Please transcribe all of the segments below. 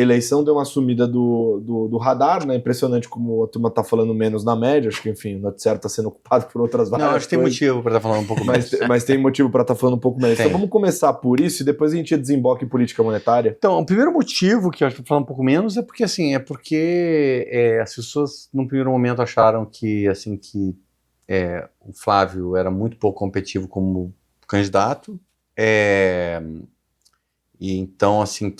eleição deu uma sumida do radar, né? Impressionante como a turma tá falando menos na média. Acho que, enfim, o noticiário tá sendo ocupado por outras várias Não, acho que tem motivo para estar falando um pouco menos. Mas tem motivo para estar falando um pouco menos. Tem. Então vamos começar por isso e depois a gente desemboca em política monetária. Então, o primeiro motivo que eu acho que eu vou falar um pouco menos é porque, assim, as pessoas, num primeiro momento, acharam que, assim, o Flávio era muito pouco competitivo como candidato. E então, assim,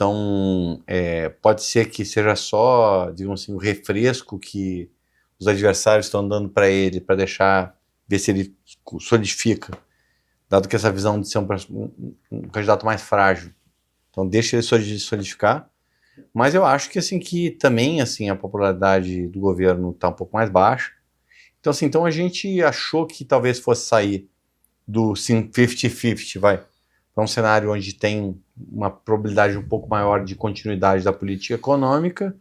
pode ser que seja só, digamos assim, o refresco que os adversários estão dando para ele, para ver se ele solidifica, dado que essa visão de ser um candidato mais frágil. Então, deixa ele solidificar. Mas eu acho que, assim, que também, assim, a popularidade do governo está um pouco mais baixa. Então, assim, a gente achou que talvez fosse sair do 50-50, para um cenário onde tem uma probabilidade um pouco maior de continuidade da política econômica,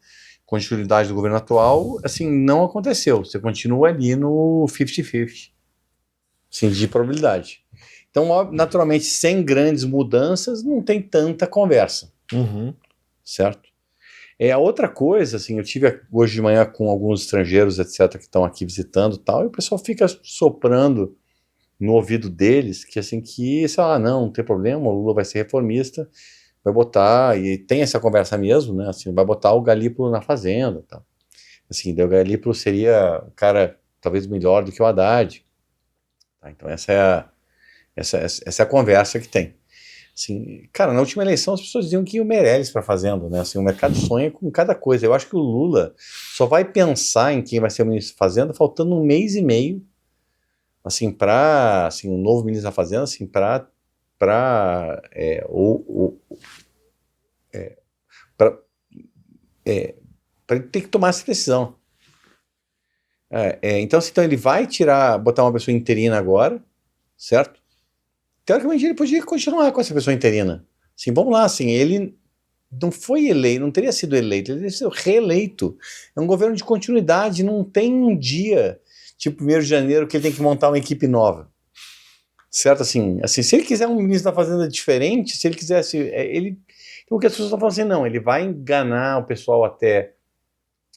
continuidade do governo atual. Assim, não aconteceu. Você continua ali no 50-50, assim, de probabilidade. Então, naturalmente, sem grandes mudanças, não tem tanta conversa. Certo? A outra coisa, assim, eu tive hoje de manhã com alguns estrangeiros, etc., que estão aqui visitando e tal, e o pessoal fica soprando no ouvido deles, que assim, sei lá, não tem problema, o Lula vai ser reformista, vai botar, e tem essa conversa mesmo, né, assim, vai botar o Galípolo na fazenda, tá? Assim, o Galípolo seria um cara talvez melhor do que o Haddad, tá? Então essa é a conversa que tem. Assim, cara, na última eleição as pessoas diziam que ia o Meirelles para a fazenda, né, assim, o mercado sonha com cada coisa. Eu acho que o Lula só vai pensar em quem vai ser o ministro da Fazenda faltando 1 mês e meio, assim, para, assim, um novo ministro da Fazenda, assim, para ele ter que tomar essa decisão. Então ele vai botar uma pessoa interina agora, certo? Teoricamente ele podia continuar com essa pessoa interina. Assim, vamos lá, assim, ele não foi eleito, não teria sido eleito, ele teria sido reeleito. É um governo de continuidade, não tem um dia, tipo 1º de janeiro, que ele tem que montar uma equipe nova. Certo? Assim, se ele quiser um ministro da Fazenda diferente, se ele quisesse... Então, o que as pessoas estão falando assim, não, ele vai enganar o pessoal até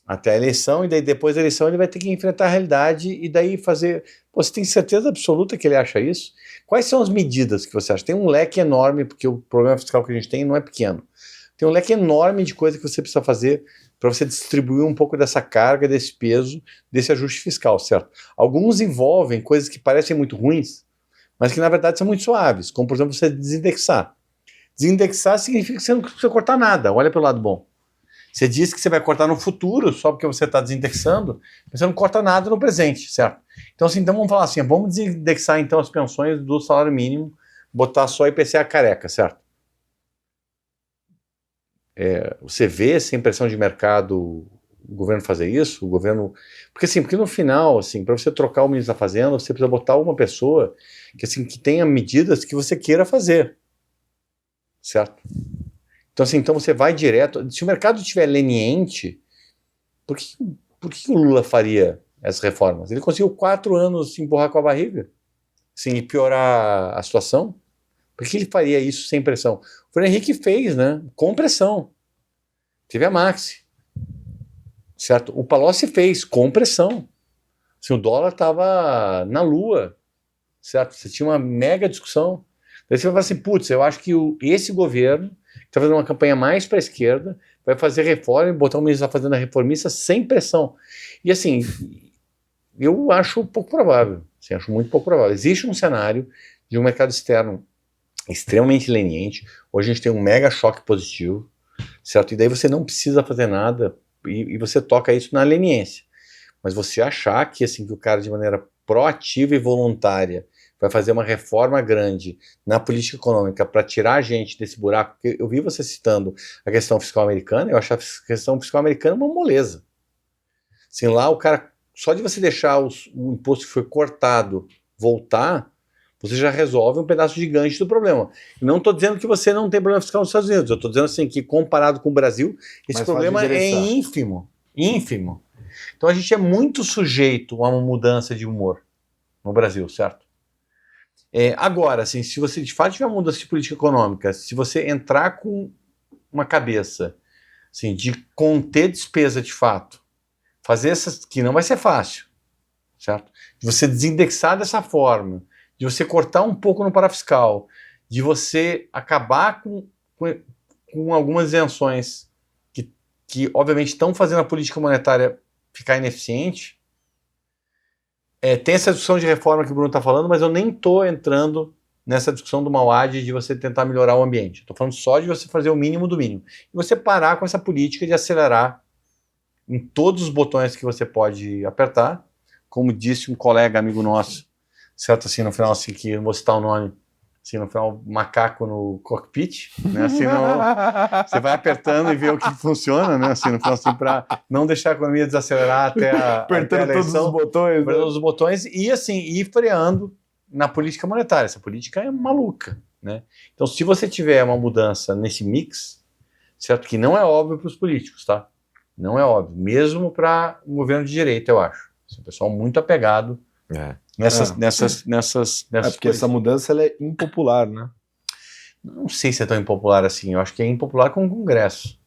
a eleição, e daí depois da eleição ele vai ter que enfrentar a realidade e daí fazer... Pô, você tem certeza absoluta que ele acha isso? Quais são as medidas que você acha? Tem um leque enorme, porque o problema fiscal que a gente tem não é pequeno. Tem um leque enorme de coisa que você precisa fazer para você distribuir um pouco dessa carga, desse peso, desse ajuste fiscal, certo? Alguns envolvem coisas que parecem muito ruins, mas que na verdade são muito suaves, como por exemplo você desindexar. Desindexar significa que você não precisa cortar nada, olha pelo lado bom. Você diz que você vai cortar no futuro só porque você está desindexando, mas você não corta nada no presente, certo? Então, assim, vamos falar assim, vamos desindexar então as pensões do salário mínimo, botar só IPCA careca, certo? Você vê sem pressão de mercado o governo fazer isso, porque no final, assim, para você trocar o ministro da Fazenda, você precisa botar uma pessoa que tenha medidas que você queira fazer, certo? Então, assim, você vai direto. Se o mercado estiver leniente, por que o Lula faria essas reformas? Ele conseguiu 4 anos se empurrar com a barriga, assim, e piorar a situação. Por que ele faria isso sem pressão? O Fernando Henrique fez, né? Com pressão. Teve a Maxi, certo? O Palocci fez com pressão. Assim, o dólar estava na lua, certo? Você tinha uma mega discussão. Daí você vai falar assim, putz, eu acho que esse governo está fazendo uma campanha mais para a esquerda, vai fazer reforma e botar o ministro da Fazenda reformista sem pressão. E assim, eu acho pouco provável, assim, acho muito pouco provável. Existe um cenário de um mercado externo extremamente leniente, hoje a gente tem um mega choque positivo, certo? E daí você não precisa fazer nada e você toca isso na leniência. Mas você achar que, assim, que o cara de maneira proativa e voluntária vai fazer uma reforma grande na política econômica para tirar a gente desse buraco, porque eu vi você citando a questão fiscal americana, eu acho a questão fiscal americana uma moleza. Assim, lá o cara, só de você deixar o imposto que foi cortado voltar, você já resolve um pedaço gigante do problema. Não estou dizendo que você não tem problema fiscal nos Estados Unidos, eu estou dizendo assim que comparado com o Brasil, esse problema é ínfimo, ínfimo. Então a gente é muito sujeito a uma mudança de humor no Brasil, certo? Agora, assim, se você de fato tiver uma mudança de política econômica, se você entrar com uma cabeça assim, de conter despesa de fato, fazer essas, que não vai ser fácil, certo? De você desindexar dessa forma, de você cortar um pouco no parafiscal, de você acabar com algumas isenções que obviamente estão fazendo a política monetária ficar ineficiente. Tem essa discussão de reforma que o Bruno está falando, mas eu nem estou entrando nessa discussão do Mauad de você tentar melhorar o ambiente. Estou falando só de você fazer o mínimo do mínimo. E você parar com essa política de acelerar em todos os botões que você pode apertar. Como disse um colega amigo nosso, certo, assim, no final, assim, que não vou citar o nome, assim, no final, macaco no cockpit, né, assim, você vai apertando e vê o que funciona, né, assim, no final, assim, para não deixar a economia desacelerar apertando até a eleição, todos os botões, apertando todos os botões e, assim, ir freando na política monetária. Essa política é maluca, né? Então, se você tiver uma mudança nesse mix, certo, que não é óbvio para os políticos, tá? Não é óbvio, mesmo para um governo de direita, eu acho. É um pessoal muito apegado nessas porque coisas. essa mudança ela é impopular, né? Não sei se é tão impopular assim. Eu acho que é impopular com o Congresso.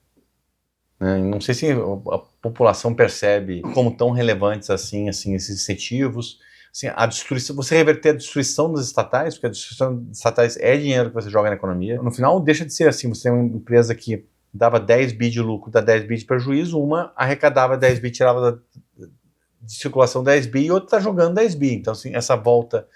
Né? Não sei se a população percebe como tão relevantes assim esses incentivos. Assim, a destruição, você reverter a destruição das estatais, porque a destruição das estatais é dinheiro que você joga na economia. No final, deixa de ser assim. Você tem uma empresa que dava 10 bi de lucro, dá 10 bi de prejuízo, uma arrecadava 10 bi, tirava de circulação 10 bi e outra está jogando 10 bi. Então, assim, essa volta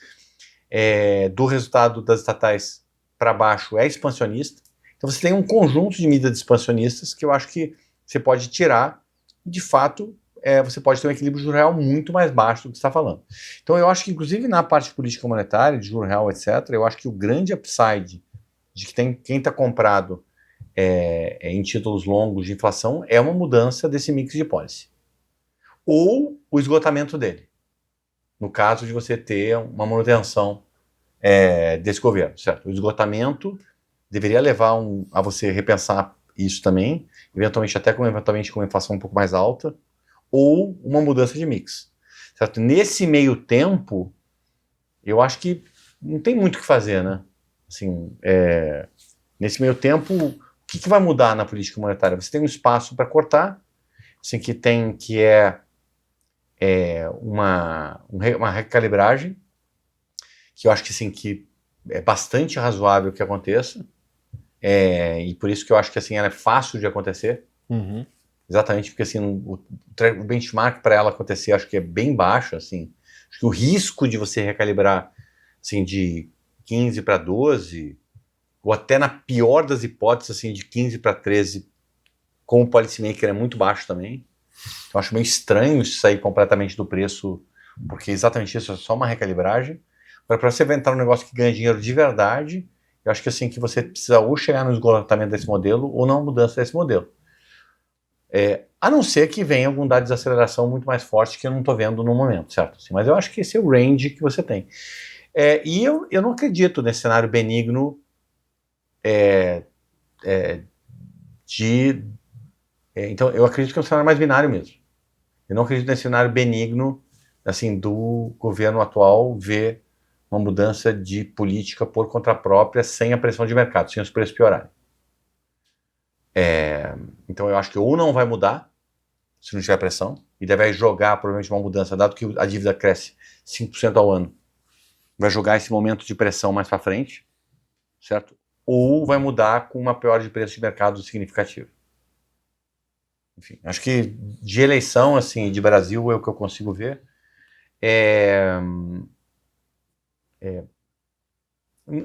do resultado das estatais para baixo é expansionista. Então, você tem um conjunto de medidas expansionistas que eu acho que você pode tirar e, de fato, você pode ter um equilíbrio de juro real muito mais baixo do que você está falando. Então, eu acho que, inclusive, na parte de política monetária, de juro real, etc., eu acho que o grande upside de que quem está comprado em títulos longos de inflação é uma mudança desse mix de policy. Ou o esgotamento dele, no caso de você ter uma manutenção desse governo, certo? O esgotamento deveria levar a você repensar isso também, eventualmente com uma inflação um pouco mais alta, ou uma mudança de mix, certo? Nesse meio tempo, eu acho que não tem muito o que fazer, né? Assim, nesse meio tempo, o que vai mudar na política monetária? Você tem um espaço para cortar, assim, que é uma recalibragem, que eu acho que, assim, que é bastante razoável que aconteça, e por isso que eu acho que, assim, ela é fácil de acontecer, exatamente porque, assim, o benchmark para ela acontecer acho que é bem baixo, assim, acho que o risco de você recalibrar, assim, de 15 para 12, ou até na pior das hipóteses, assim, de 15 para 13, como policymaker é muito baixo também. Eu acho meio estranho isso sair completamente do preço, porque exatamente isso é só uma recalibragem. Agora, para você entrar num negócio que ganha dinheiro de verdade, eu acho que assim que você precisa ou chegar no esgotamento desse modelo ou não mudança desse modelo. A não ser que venha algum dado de desaceleração muito mais forte que eu não estou vendo no momento, certo? Assim, mas eu acho que esse é o range que você tem. E eu não acredito nesse cenário benigno então eu acredito que é um cenário mais binário mesmo. Eu não acredito nesse cenário benigno, assim, do governo atual ver uma mudança de política por conta própria sem a pressão de mercado, sem os preços piorarem. Então eu acho que ou não vai mudar, se não tiver pressão, e deve jogar provavelmente uma mudança, dado que a dívida cresce 5% ao ano, vai jogar esse momento de pressão mais para frente, certo? Ou vai mudar com uma piora de preço de mercado significativa. Enfim, acho que de eleição, assim, de Brasil é o que eu consigo ver.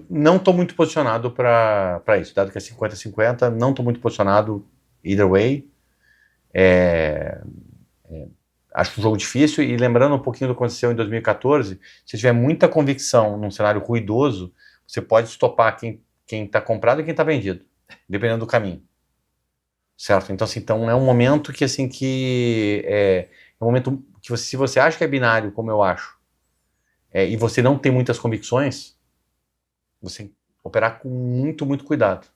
Não estou muito posicionado para isso, dado que é 50-50, não estou muito posicionado either way. Acho um jogo difícil, e lembrando um pouquinho do que aconteceu em 2014, se tiver muita convicção num cenário ruidoso, você pode estopar quem está comprado e quem está vendido, dependendo do caminho. Certo? Então, assim, é um momento que, assim, é um momento que se você acha que é binário, como eu acho, e você não tem muitas convicções, você tem que operar com muito, muito cuidado.